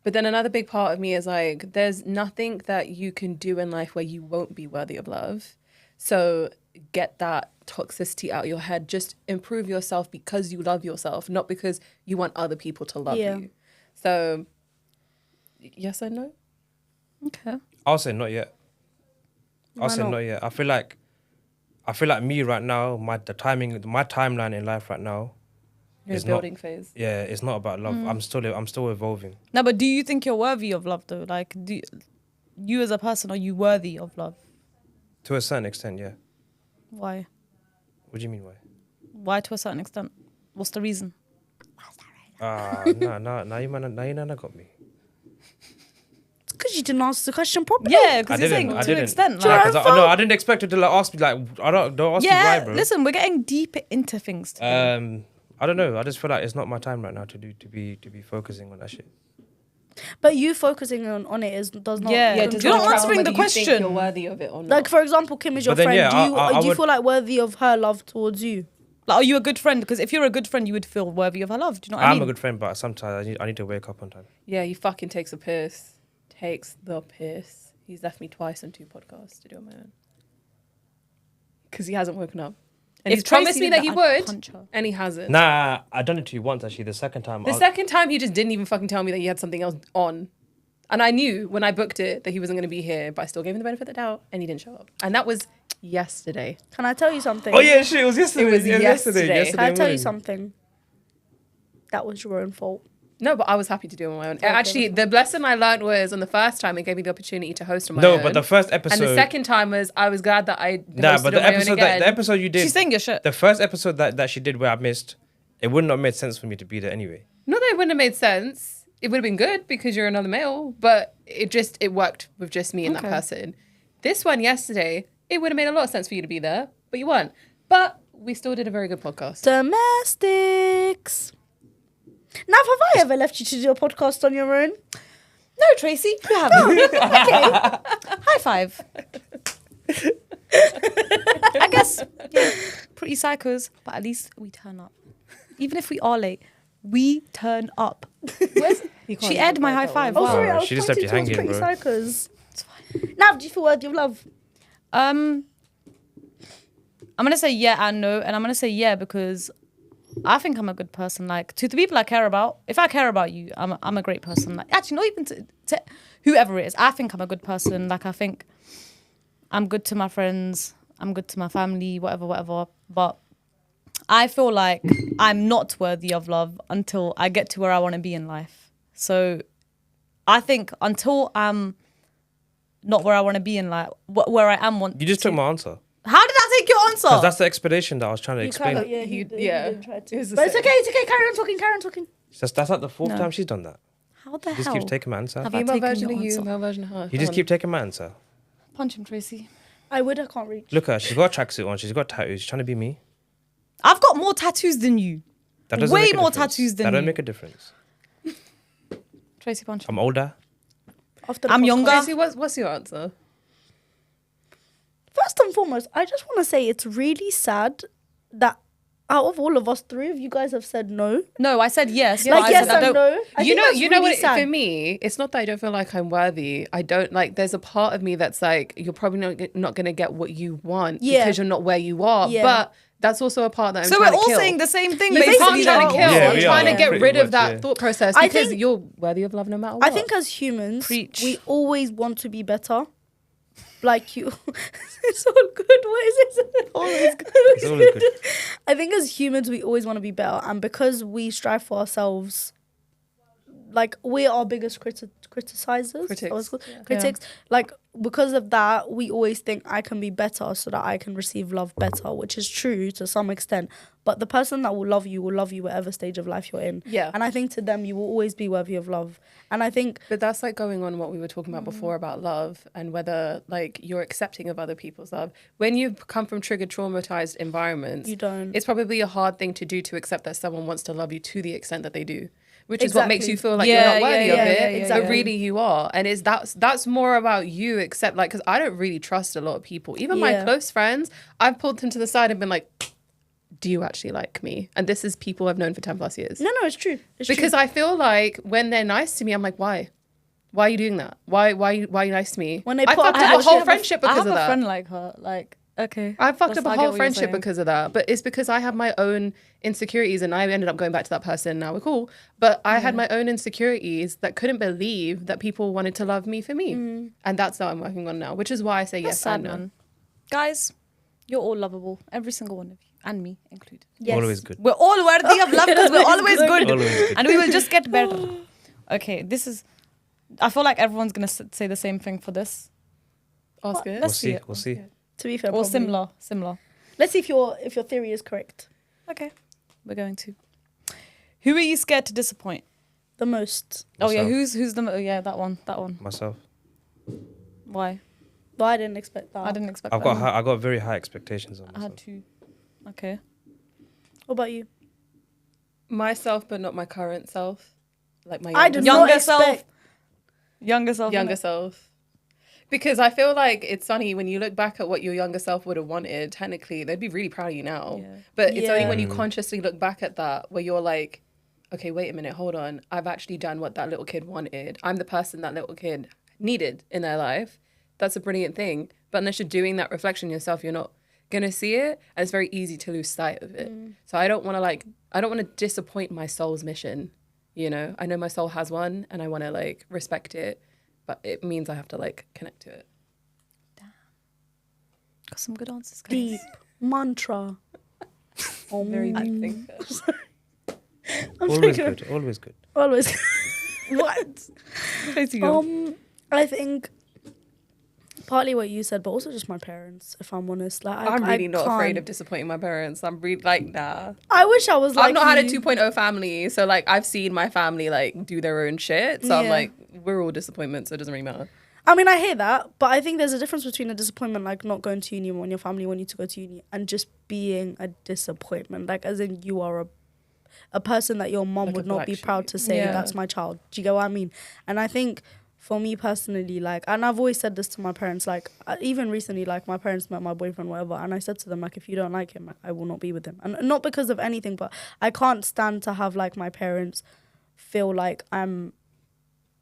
But then another big part of me is like, there's nothing that you can do in life where you won't be worthy of love. So get that toxicity out of your head. Just improve yourself because you love yourself, not because you want other people to love Yeah. you. So yes and no? Okay. I'll say not yet. I'll say not? not yet. I feel like me right now, my timeline in life right now, You're in It's a not- building phase. yeah, it's not about love. I'm still evolving. No, but do you think you're worthy of love though? Like, do you as a person, are you worthy of love? To a certain extent, yeah. Why? What do you mean why? Why to a certain extent? What's the reason? Now you got me. It's because you didn't answer the question properly. Yeah, because I you're saying didn't. to an extent. Nah, Like, 'cause I didn't expect her to like ask me like don't ask me why, yeah, bro. listen, we're getting deeper into things today. I don't know. I just feel like it's not my time right now to be focusing on that shit. But you focusing on it does not. Yeah, does you're not not count answering whether the you think question. you're worthy of it or not. Like, for example, Kim is your But then, friend. yeah, do you would- feel like worthy of her love towards you? Like, are you a good friend? Because if you're a good friend, you would feel worthy of her love. Do you know what I I'm mean? a good friend, but sometimes I need to wake up on time. Yeah, he fucking takes the piss. Takes the piss. He's left me twice on 2 podcasts to do on my own. Because he hasn't woken up. And he's promised Tracy me did that he I'd would, punch her. and he hasn't. Nah, I done it to you once actually. The second time, The second time, he just didn't even fucking tell me that he had something else on. And I knew when I booked it that he wasn't going to be here, but I still gave him the benefit of the doubt, and he didn't show up. And that was yesterday. Can I tell you something? oh yeah, shit, it was yesterday. It was yesterday. Can I tell you morning. something? That was your own fault. No, but I was happy to do it on my own. Actually, the lesson I learned was on the first time, it gave me the opportunity to host on my own. No, but the first episode. And the second time was I was glad that I hosted Nah, but on the my own episode again. the episode you did. She's saying your shit. The first episode that she did where I missed, it would not have made sense for me to be there anyway. Not that it wouldn't have made sense. It would have been good because you're another male, but it worked with just me and that Okay. person. This one yesterday, it would have made a lot of sense for you to be there, but you weren't. But we still did a very good podcast. Domestics. Now, have I ever left you to do a podcast on your own? No, Tracy, you haven't. Okay. High five. I guess, yeah, pretty psychos, but at least we turn up. Even if we are late, we turn up. She aired my high five. Oh, Wow. sorry, I was she just left you pointing towards hanging, Pretty bro. Psychos. Now, do you feel worthy of love? I'm gonna say yeah and no, and I'm gonna say yeah because I think I'm a good person. Like, to the people I care about, if I care about you, I'm a great person. Like, actually, not even to whoever it is. I think I'm a good person. Like, I think I'm good to my friends. I'm good to my family. Whatever. But I feel like I'm not worthy of love until I get to where I want to be in life. So I think until I'm not where I want to be in life, where I am want. You just took my answer. How did that take your answer? Because that's the explanation that I was trying to explain. Yeah, He- he yeah. didn't try to. It was the But it's same. okay, it's okay. Carry on talking. That's like the fourth No. time she's done that. How the He just hell? keeps taking my answer. Have I Female taken version your of you, answer? male version of her. You just keep taking my answer. Punch him, Tracy. I can't reach. Look at her. She's got a tracksuit on. She's got tattoos. She's trying to be me. I've got more tattoos than you. That doesn't Way make a more difference. tattoos than That don't you. make a difference. Tracy, punch him. I'm older. After the I'm podcast. younger. Tracy, what's your answer? First and foremost, I just want to say it's really sad that out of all of us, 3 of you guys have said no. No, I said yes. but Like I yes said I and don't. no. I you think know, that's you know really what? sad. For me, it's not that I don't feel like I'm worthy. I don't like. There's a part of me that's like, you're probably not going to get what you want Yeah. because you're not where you are. Yeah. But that's also a part that I'm So trying we're to all kill. saying the same thing. You You basically, can't try to are. kill. Yeah, I'm we trying are, to get pretty rid of much, that yeah. thought process I because think- you're worthy of love no matter what. I think as humans, Preach. we always want to be better. Like you, it's all good. What is it? Always good. It's always good. I think as humans, we always want to be better, and because we strive for ourselves, like we're our biggest criticizers, Critics, or what's it called? yeah. Critics. Like because of that, we always think I can be better so that I can receive love better, which is true to some extent. But the person that will love you whatever stage of life you're in. Yeah. And I think to them, you will always be worthy of love. And I think But that's like going on what we were talking about before about love and whether like you're accepting of other people's love. When you come from triggered, traumatized environments, You don't. It's probably a hard thing to do to accept that someone wants to love you to the extent that they do, which is what makes Exactly. you feel like Yeah, you're not worthy yeah, of yeah, it. yeah, exactly. But really, you are, and that's more about you. Except like because I don't really trust a lot of people, even my Yeah. close friends. I've pulled them to the side and been like, "Do you actually like me?" And this is people I've known for 10+ years. no, it's true. It's Because true. I feel like when they're nice to me, I'm like, why? Why are you doing that? Why are you nice to me? When they I put fucked up up a bullshit- whole friendship I because have of a that. friend like her. Like, okay. I fucked That's- up a I get whole what you're friendship saying. because of that. But it's because I have my own insecurities and I ended up going back to that person. Now we're cool. But I had my own insecurities that couldn't believe that people wanted to love me for me. And that's what I'm working on now, which is why I say That's yes sad, and no. man. Guys, you're all lovable. Every single one of you. And me included. Yes. Always good. We're all worthy of love because we're always good. Always good. And we will just get better. Okay, this is... I feel like everyone's going to say the same thing for this. Ask it. We'll Let's see. see it. We'll see. To be fair, Or probably. similar. Let's see if your theory is correct. Okay, we're going to. Who are you scared to disappoint? The most. Oh yeah, Myself. who's the yeah, that one. Myself. Why? But I didn't expect that. I didn't expect I've that. got very high expectations on I had myself. two. Okay. What about you? Myself, but not my current self. Like my I younger did self. not Younger self. expect. Younger self. Younger innit? self. Because I feel like it's funny when you look back at what your younger self would have wanted, technically, they'd be really proud of you now. Yeah. But it's only Yeah. when you consciously look back at that where you're like, okay, wait a minute, hold on. I've actually done what that little kid wanted. I'm the person that little kid needed in their life. That's a brilliant thing. But unless you're doing that reflection yourself, you're not going to see it. And it's very easy to lose sight of it. So I don't want to disappoint my soul's mission. You know, I know my soul has one and I want to like respect it. But it means I have to like connect to it. Got some good answers. Guys. Deep mantra. Very I deep. think Always good. Always good. Always. What? Tracy, go. I think partly what you said, but also just my parents. If I'm honest, like I'm really not afraid can't- of disappointing my parents. I'm really like, nah. I wish I was like I've not had a you. 2.0 family, so like I've seen my family like do their own shit. So I'm Yeah. like, we're all disappointments, so it doesn't really matter. I mean, I hear that, but I think there's a difference between a disappointment, like not going to uni when your family want you to go to uni, and just being a disappointment. Like, as in, you are a person that your mom Like a would not black be sheep. proud to say, Yeah. that's my child. Do you get what I mean? And I think for me personally, like, and I've always said this to my parents, like, even recently, like, my parents met my boyfriend, whatever, and I said to them, like, if you don't like him, I will not be with him. And not because of anything, but I can't stand to have, like, my parents feel like I'm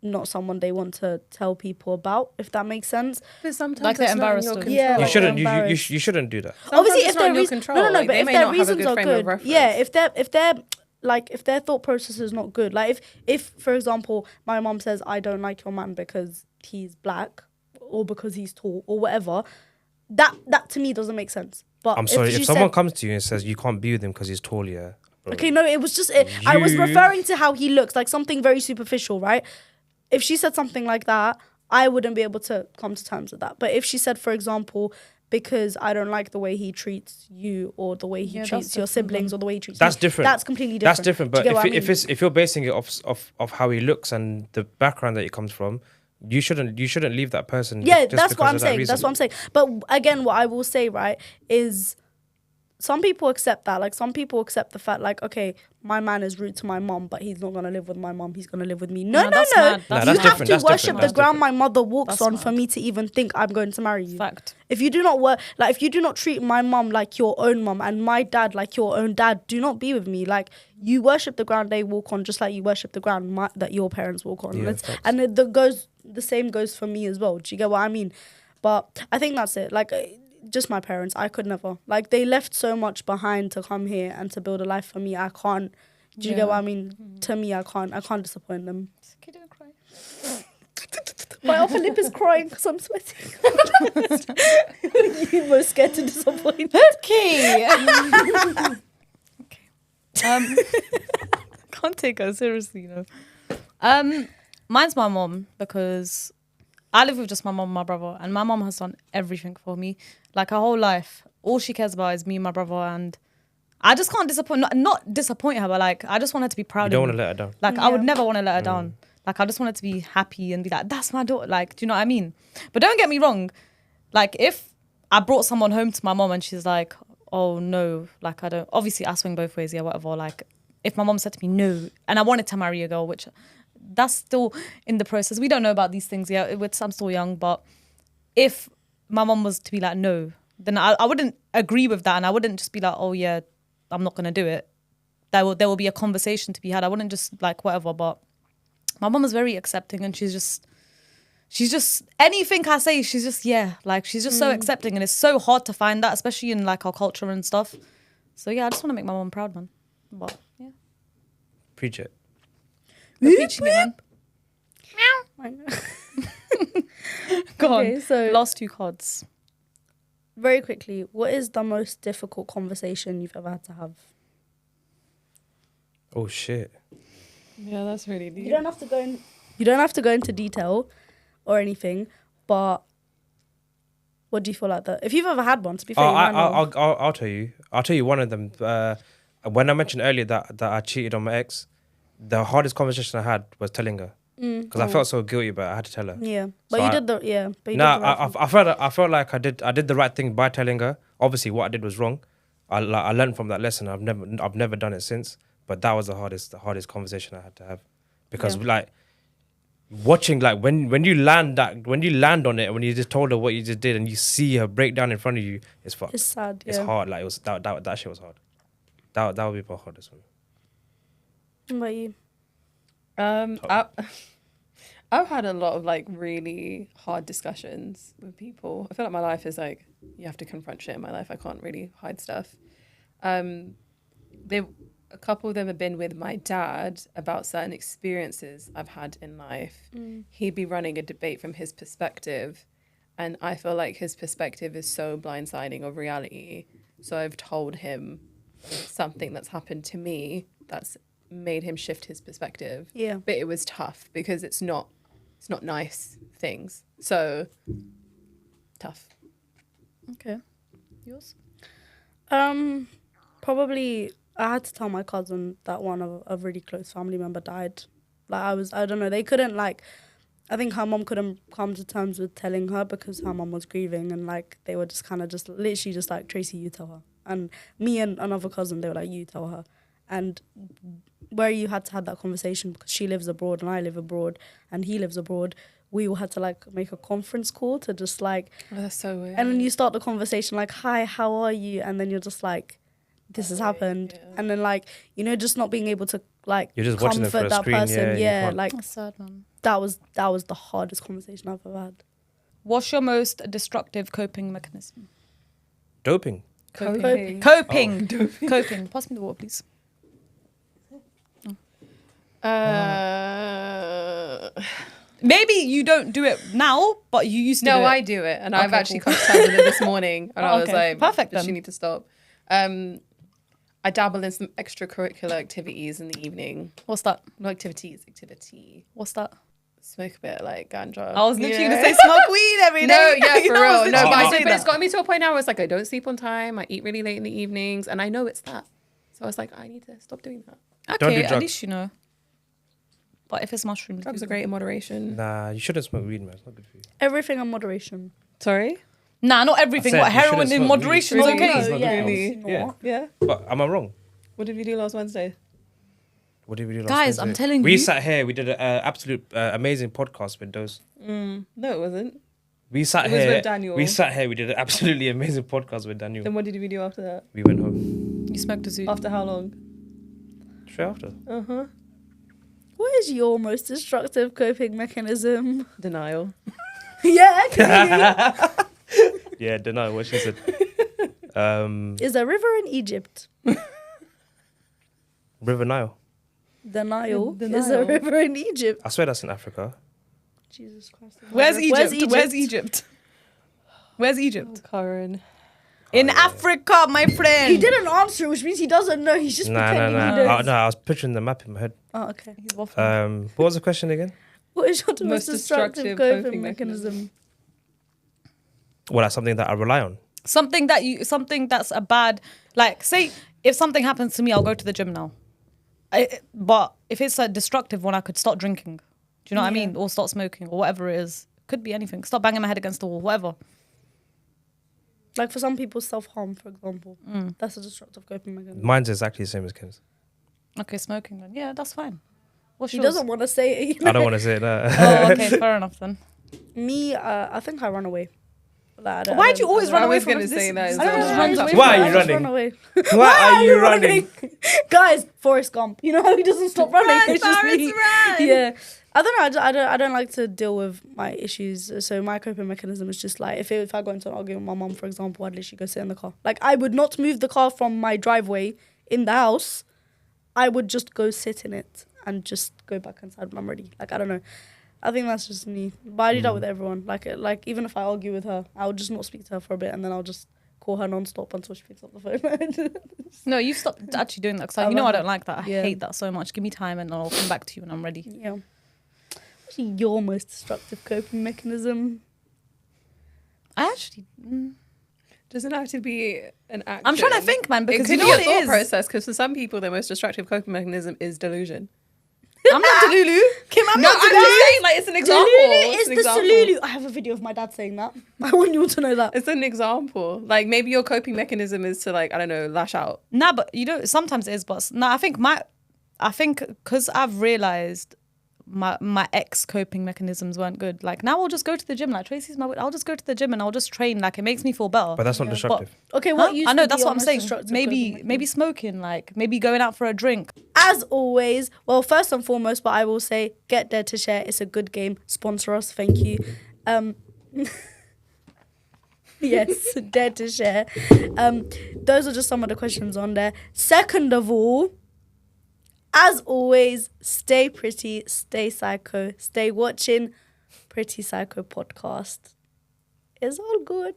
not someone they want to tell people about, if that makes sense. But sometimes Like they're it's not in your embarrassed of- control. Yeah, You like, shouldn't. they're You embarrassed. shouldn't do that. Sometimes Obviously, it's if not their in your reasons, control. no, Like, but they if may their not have a reasons good are frame of good, reference. yeah, if their thought process is not good, like if for example my mom says I don't like your man because he's black or because he's tall or whatever, that to me doesn't make sense. But I'm sorry. she If someone said- comes to you and says you can't be with him because he's tall, yeah. bro. okay, no, it was just I was You- referring to how he looks, like something very superficial, right? If she said something like that, I wouldn't be able to come to terms with that. But if she said, for example, because I don't like the way he treats you or the way he Yeah, that's treats your different siblings then. or the way he treats That's me, different. That's completely different. That's different. Do you But get what I if you're basing it off how he looks and the background that he comes from, you shouldn't leave that person. Yeah, just that's because what I'm of that saying. reason. That's what I'm saying. But again, what I will say, right, is some people accept that. Like, some people accept the fact, like, okay, my man is rude to my mom, but he's not gonna live with my mom. He's gonna live with me. No, No, no, that's no. mad. That's You mad. have That's to different. worship the That's ground different. my mother walks That's on for mad. me to even think I'm going to marry you. Fact. If you do not if you do not treat my mom like your own mom and my dad like your own dad, do not be with me. Like, you worship the ground they walk on, just like you worship the ground that your parents walk on. Yeah, It's- facts. and the same goes for me as well. Do you get what I mean? But I think that's it. Like, just my parents, I could never. Like, they left so much behind to come here and to build a life for me. I can't. Do you get what I mean? To me, I can't disappoint them. Okay, don't cry. My upper lip is crying because I'm sweating. You most scared to disappoint. Okay. Can't take her seriously, you know. Mine's my mom, because I live with just my mom and my brother, and my mom has done everything for me. Like, her whole life, all she cares about is me and my brother, and I just can't disappoint. Not disappoint her, but like, I just want her to be proud. You don't of want me. to let her down. Like, I would never want to let her down. Like, I just want her to be happy and be like, that's my daughter. Like, do you know what I mean? But don't get me wrong. Like, if I brought someone home to my mom and she's like, oh no, like, I don't, obviously I swing both ways, yeah, whatever. Like, if my mom said to me no, and I wanted to marry a girl, which that's still in the process. We don't know about these things yet. I'm still young, but if my mom was to be like no, then I wouldn't agree with that, and I wouldn't just be like, oh yeah, I'm not gonna do it. There will be a conversation to be had. I wouldn't just like whatever. But my mom is very accepting, and she's just anything I say, she's just like she's just so accepting, and it's so hard to find that, especially in like our culture and stuff. So yeah, I just want to make my mom proud, man. But yeah, Preach it. we're preaching it, man. Go Okay, on. so- Last two cards. Very quickly, what is the most difficult conversation you've ever had to have? Oh shit. Yeah, that's really deep. You don't have to go into detail or anything, but what do you feel like that? If you've ever had one, to be fair, Oh, you might know. I'll tell you. I'll tell you one of them. When I mentioned earlier that I cheated on my ex, the hardest conversation I had was telling her, because I felt so guilty, but I had to tell her. Yeah, but So you I- did the yeah. But you No, did the right thing. I felt like I did the right thing by telling her. Obviously, what I did was wrong. I learned from that lesson. I've never done it since. But that was the hardest conversation I had to have, because Yeah. like watching, like when you land on it, when you just told her what you just did and you see her break down in front of you, it's fucked. It's sad. It's Yeah. hard. Like, it was that shit was hard. That would be my hardest one. What about you? I've had a lot of like really hard discussions with people. I feel like my life is like, you have to confront shit in my life. I can't really hide stuff. A couple of them have been with my dad about certain experiences I've had in life. He'd be running a debate from his perspective, and I feel like his perspective is so blindsiding of reality. So I've told him something that's happened to me that's made him shift his perspective. Yeah. But it was tough because it's not nice things. So tough. Okay. Yours? Probably I had to tell my cousin that one of a really close family member died. Like, I don't know, they couldn't, like, I think her mom couldn't come to terms with telling her because her mom was grieving, and like they were just kind of just literally just like, Tracy, you tell her. And me and another cousin, they were like, you tell her. And where you had to have that conversation, because she lives abroad and I live abroad and he lives abroad, we all had to like make a conference call to just like, Oh, that's so weird. and then you start the conversation like, hi, how are you? And then you're just like, this has happened. yeah. And then like, you know, just not being able to like You're just watching them comfort for a that screen, person. yeah, you Yeah, can't- like That's sad, man. that was the hardest conversation I've ever had. What's your most destructive coping mechanism? Doping. Coping. Coping. Coping. Pass me the water, please. Maybe you don't do it now, but you used to do No, it. I do it, and I've Okay, actually cool. come to terms with it this morning, and I was Okay, like, perfect does she then. need to stop? I dabble in some extracurricular activities in the evening. What's that? No activity. What's that? Smoke a bit like ganja. I was literally Yeah. gonna say smoke weed every day. No, yeah, You for know, I was real. literally No, but gonna I say think, but it's that. got me to a point now where it's like I don't sleep on time. I eat really late in the evenings, and I know it's that. So I was like, I need to stop doing that. Don't do Okay, at drugs. least you know. But if it's mushrooms, Drugs do are great in moderation. Nah, you shouldn't smoke weed, man. It's not good for you. Everything in moderation. Sorry? Nah, not everything. I said What you heroin shouldn't in smoke moderation weed. is Really? okay. It's not yeah, good. Really? obviously Yeah. not. Yeah. But am I wrong? What did we do last Wednesday? What did we do last Guys, I'm Wednesday? telling we you. sat here. We did an absolute amazing podcast with those. No, it wasn't. We sat It was here. with Daniel. We sat here. We did an absolutely amazing podcast with Daniel. Then what did we do after that? We went home You smoked a zoo. After how long? straight after. What is your most destructive coping mechanism? Denial. Yeah, clearly. Yeah, deny what she said. Is a river in Egypt? River Nile. The Nile is a Nile. river in Egypt. I swear that's in Africa. Jesus Christ. Where's Egypt? Where's Egypt? Where's Egypt? Where's Egypt? Karen. In Africa, my friend. He didn't answer it, which means he doesn't know. He's just Nah, pretending he nah. knows. No, I was picturing the map in my head. Oh, okay. He's waffling. What was the question again? What is your most Most destructive destructive coping coping mechanism? Well, that's something that I rely on. Something that's a bad, like, say if something happens to me, I'll go to the gym now. But if it's a destructive one, I could start drinking. Do you know what I mean? Or start smoking or whatever it is. Could be anything. Start banging my head against the wall, whatever. Like for some people, self-harm, for example. That's a destructive coping mechanism. Mine's exactly the same as Kim's. Okay, smoking then. Yeah, that's fine. What's She yours? doesn't want to say it. You know? I don't want to say it. Oh, okay, fair enough then. Me, I think I run away. Like, Why do you always run I away was from gonna this? say that as I don't well. know, Just I runs just up wait to Why for are it, you I just running? run away. Why are you running? Guys, Forrest Gump. You know how he doesn't stop running. Run, It's just Forrest, me. run. Yeah, I don't know. I don't like to deal with my issues. So my coping mechanism is just like if I go into an argument with my mum, for example, I'd literally go sit in the car. Like I would not move the car from my driveway in the house. I would just go sit in it and just go back inside when I'm ready. Like I don't know. I think that's just me. But I do that with everyone. Like even if I argue with her, I'll just not speak to her for a bit and then I'll just call her non-stop until she picks up the phone. No, you've stopped actually doing that. Cause I you know love I it. don't like that. I Yeah. hate that so much. Give me time and I'll come back to you when I'm ready. Yeah. What's your most destructive coping mechanism? I actually... Doesn't have to be an action. I'm trying to think, man, It because could you know be what a it thought is. process. Because for some people, their most destructive coping mechanism is delusion. I'm not Delulu. Kim, I'm No, not I'm Delulu. just saying, like, it's an example. Delulu It's is an the example. Salulu. I have a video of my dad saying that. I want you all to know that. It's an example. Like maybe your coping mechanism is to like I don't know lash out. Nah, but you know, sometimes it is, but no, I think because I've realized my ex coping mechanisms weren't good. Like now I'll just go to the gym. Like Tracy's I'll just go to the gym and I'll just train. Like it makes me feel better. But that's not destructive. Okay, Huh? what you I know that's what I'm saying. Maybe Maybe smoking, like maybe going out for a drink. as always, well, first and foremost, but I will say, get Dead to Share. It's a good game. Sponsor us, thank you. Yes, Dead to Share. Those are just some of the questions on there. Second of all, as always, stay pretty, stay psycho, stay watching Pretty Psycho podcast. It's all good.